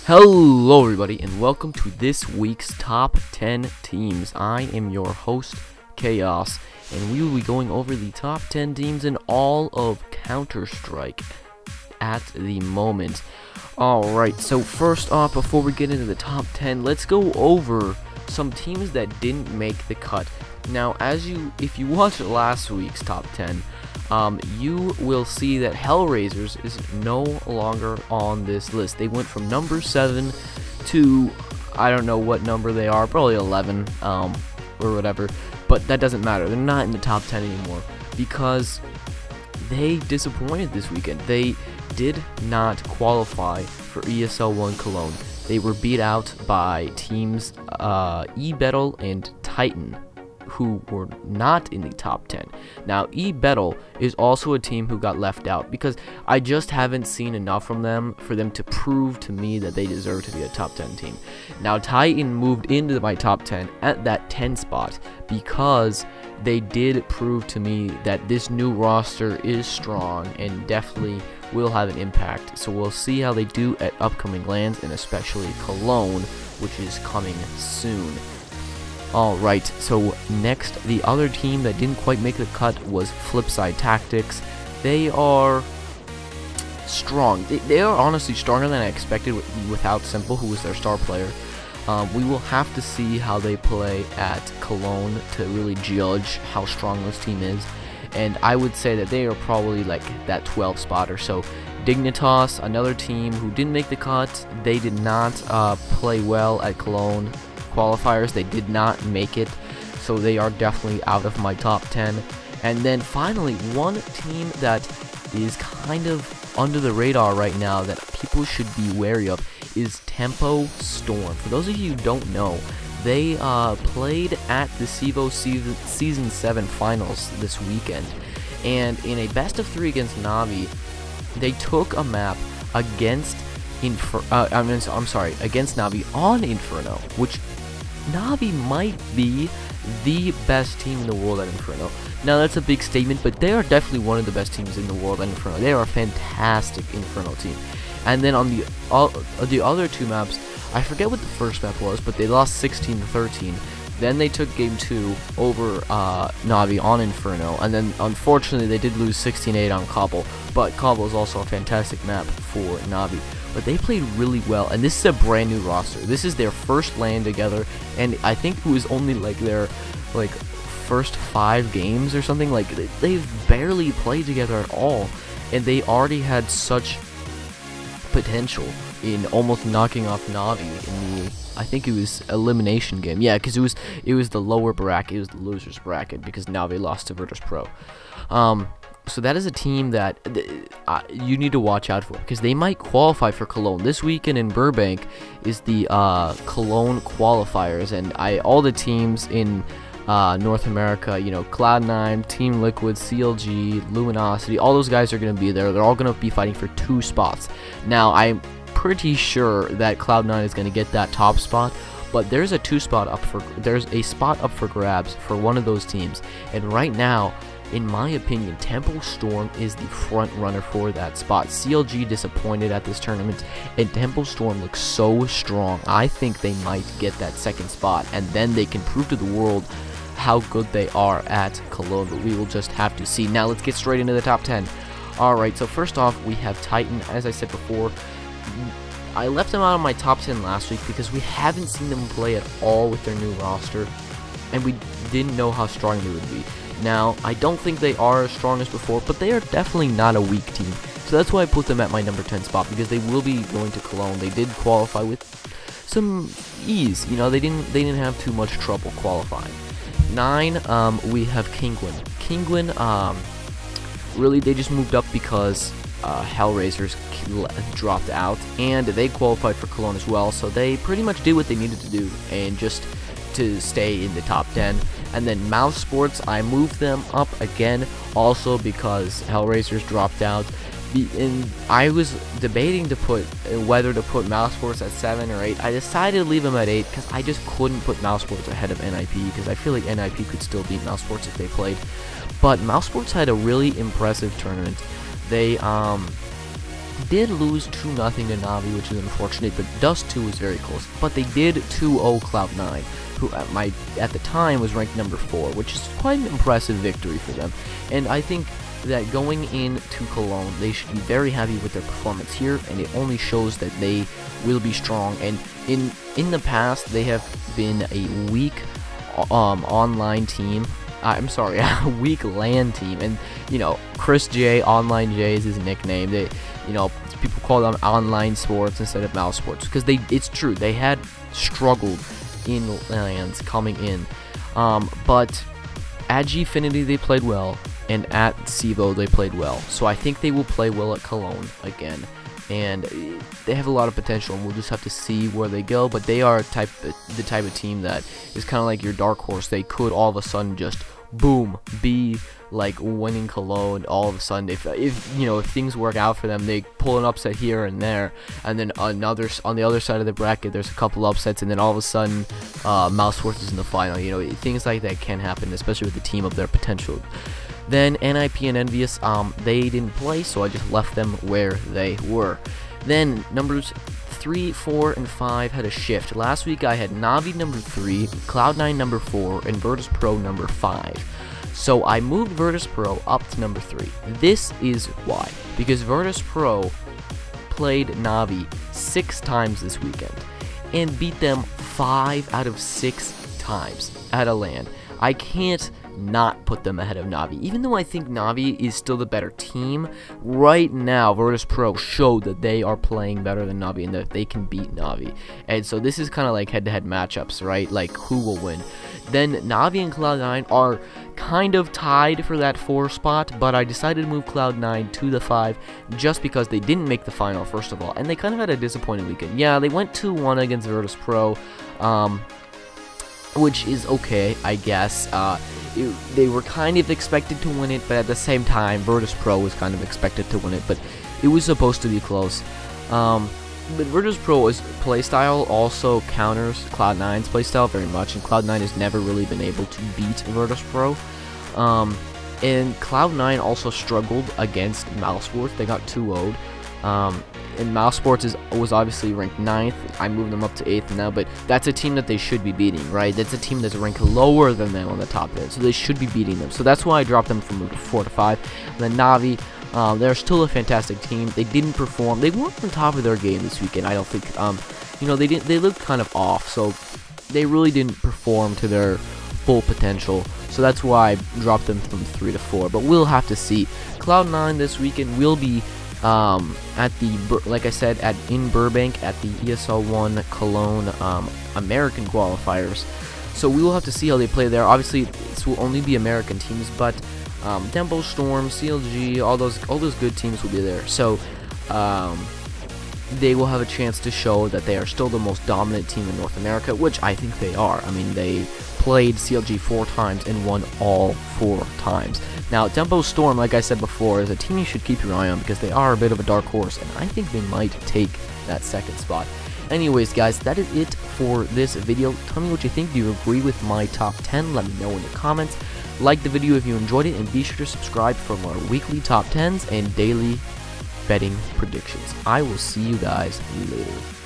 Hello everybody and welcome to this week's top 10 teams. I am your host Chaos and we will be going over the top 10 teams in all of Counter-Strike at the moment. Alright, so first off, before we get into the top 10, let's go over some teams that didn't make the cut. Now, if you watched last week's top 10, you will see that Hellraisers is no longer on this list. They went from number 7 to, I don't know what number they are, probably 11, or whatever, but that doesn't matter. They're not in the top 10 anymore because they disappointed this weekend. They did not qualify for ESL 1 Cologne. They were beat out by teams E-Battle and Titan, who were not in the top 10. Now, E-Battle is also a team who got left out because I just haven't seen enough from them for them to prove to me that they deserve to be a top 10 team. Now, Titan moved into my top 10 at that 10 spot because they did prove to me that this new roster is strong and definitely will have an impact. So we'll see how they do at upcoming lands, and especially Cologne, which is coming soon. Alright, so next, the other team that didn't quite make the cut was Flipside Tactics. They are strong. They are honestly stronger than I expected without Simple, who was their star player. We will have to see how they play at Cologne to really judge how strong this team is. And I would say that they are probably like that 12 spot or so. Dignitas, another team who didn't make the cut. They did not play well at Cologne qualifiers. They did not make it, so they are definitely out of my top 10. And then finally, one team that is kind of under the radar right now that people should be wary of is Tempo Storm. For those of you who don't know, they played at the CSGO Season 7 Finals this weekend, and in a best of 3 against Navi, they took a map against against Navi on Inferno, which Navi might be the best team in the world at Inferno. Now, that's a big statement, but they are definitely one of the best teams in the world at Inferno. They are a fantastic Inferno team. And then on the other two maps, I forget what the first map was, but they lost 16-13. Then they took game 2 over Navi on Inferno, and then unfortunately they did lose 16-8 on Cobble, but Cobble is also a fantastic map for Navi. But they played really well, and this is a brand new roster. This is their first LAN together, and I think it was only like their first 5 games or something. Like, they've barely played together at all, and they already had such potential in almost knocking off Navi in the, I think it was elimination game. Yeah, because it was the lower bracket, it was the losers bracket, because Navi lost to Virtus Pro. So that is a team that you need to watch out for, because they might qualify for Cologne. This weekend in Burbank is the Cologne qualifiers, and all the teams in North America, you know, Cloud9, Team Liquid, CLG, Luminosity, all those guys are going to be there. They're all going to be fighting for 2 spots. Now, I'm pretty sure that Cloud9 is going to get that top spot, but there's a spot up for grabs for one of those teams, and right now, in my opinion, Tempo Storm is the front runner for that spot. CLG disappointed at this tournament, and Tempo Storm looks so strong. I think they might get that 2nd spot, and then they can prove to the world how good they are at Cologne, but we will just have to see. Now let's get straight into the top 10. Alright, so first off, we have Titan. As I said before, I left them out of my top 10 last week because we haven't seen them play at all with their new roster, and we didn't know how strong they would be. Now, I don't think they are as strong as before, but they are definitely not a weak team. So that's why I put them at my number 10 spot, because they will be going to Cologne. They did qualify with some ease. You know, they didn't have too much trouble qualifying. 9, we have Kinguin. Kinguin, really, they just moved up because Hellraisers dropped out, and they qualified for Cologne as well. So they pretty much did what they needed to do, and just to stay in the top 10. And then Mouse Sports, I moved them up again, also because Hellraisers dropped out. And I was debating whether to put Mouse Sports at 7 or 8. I decided to leave them at 8 because I just couldn't put Mouse Sports ahead of NIP, because I feel like NIP could still beat Mouse Sports if they played. But Mouse Sports had a really impressive tournament. They did lose 2-0 to Navi, which is unfortunate, but Dust 2 was very close. But they did 2-0 Cloud9, who at the time was ranked number 4, which is quite an impressive victory for them. And I think that going into Cologne, they should be very happy with their performance here, and it only shows that they will be strong. And in the past, they have been a weak online team. I'm sorry, a weak LAN team, and you know, Chris J, Online J is his nickname. They, you know, people call them online sports instead of mouse sports because it's true, they had struggled in LANs coming in, but at Gfinity they played well, and at CSGO they played well. So I think they will play well at Cologne again, and they have a lot of potential, and we'll just have to see where they go. But they are the type of team that is kind of like your dark horse. They could all of a sudden just boom be like winning Cologne all of a sudden. If you know, if things work out for them, they pull an upset here and there, and then another on the other side of the bracket there's a couple upsets, and then all of a sudden Mouseworth is in the final. You know, things like that can happen, especially with a team of their potential. Then NIP and Envious, they didn't play, so I just left them where they were. Then numbers 3, 4, and 5 had a shift. Last week I had Navi number 3, Cloud9 number 4, and Virtus Pro number 5. So I moved Virtus Pro up to number 3. This is why. Because Virtus Pro played Navi 6 times this weekend and beat them 5 out of 6 times at a LAN. I can't not put them ahead of Navi. Even though I think Navi is still the better team, right now Virtus Pro showed that they are playing better than Navi and that they can beat Navi. And so this is kind of like head-to-head matchups, right? Like who will win. Then Navi and Cloud9 are kind of tied for that 4 spot, but I decided to move Cloud9 to the 5 just because they didn't make the final, first of all, and they kind of had a disappointing weekend. Yeah, they went 2-1 against Virtus Pro, which is okay, I guess. They were kind of expected to win it, but at the same time, Virtus Pro was kind of expected to win it, but it was supposed to be close. But Virtus Pro's playstyle also counters Cloud9's playstyle very much, and Cloud9 has never really been able to beat Virtus Pro. And Cloud9 also struggled against Mouseworth. They got 2-0'd. And Mousesports was obviously ranked 9th. I moved them up to 8th now, but that's a team that they should be beating, right? That's a team that's ranked lower than them on the top 10, so they should be beating them. So that's why I dropped them from 4 to 5. And then Navi, they're still a fantastic team. They didn't perform. They weren't on top of their game this weekend, I don't think. You know, they looked kind of off, so they really didn't perform to their full potential. So that's why I dropped them from 3 to 4. But we'll have to see. Cloud9 this weekend will be at the, like I said, in Burbank at the ESL1 Cologne American qualifiers. So we will have to see how they play there. Obviously, this will only be American teams, but Tempo Storm, CLG, all those good teams will be there. So they will have a chance to show that they are still the most dominant team in North America, which I think they are. I mean, they played CLG 4 times and won all 4 times. Now, Tempo Storm, like I said before, is a team you should keep your eye on because they are a bit of a dark horse, and I think they might take that 2nd spot. Anyways, guys, that is it for this video. Tell me what you think. Do you agree with my top 10? Let me know in the comments. Like the video if you enjoyed it, and be sure to subscribe for more weekly top 10s and daily betting predictions. I will see you guys later.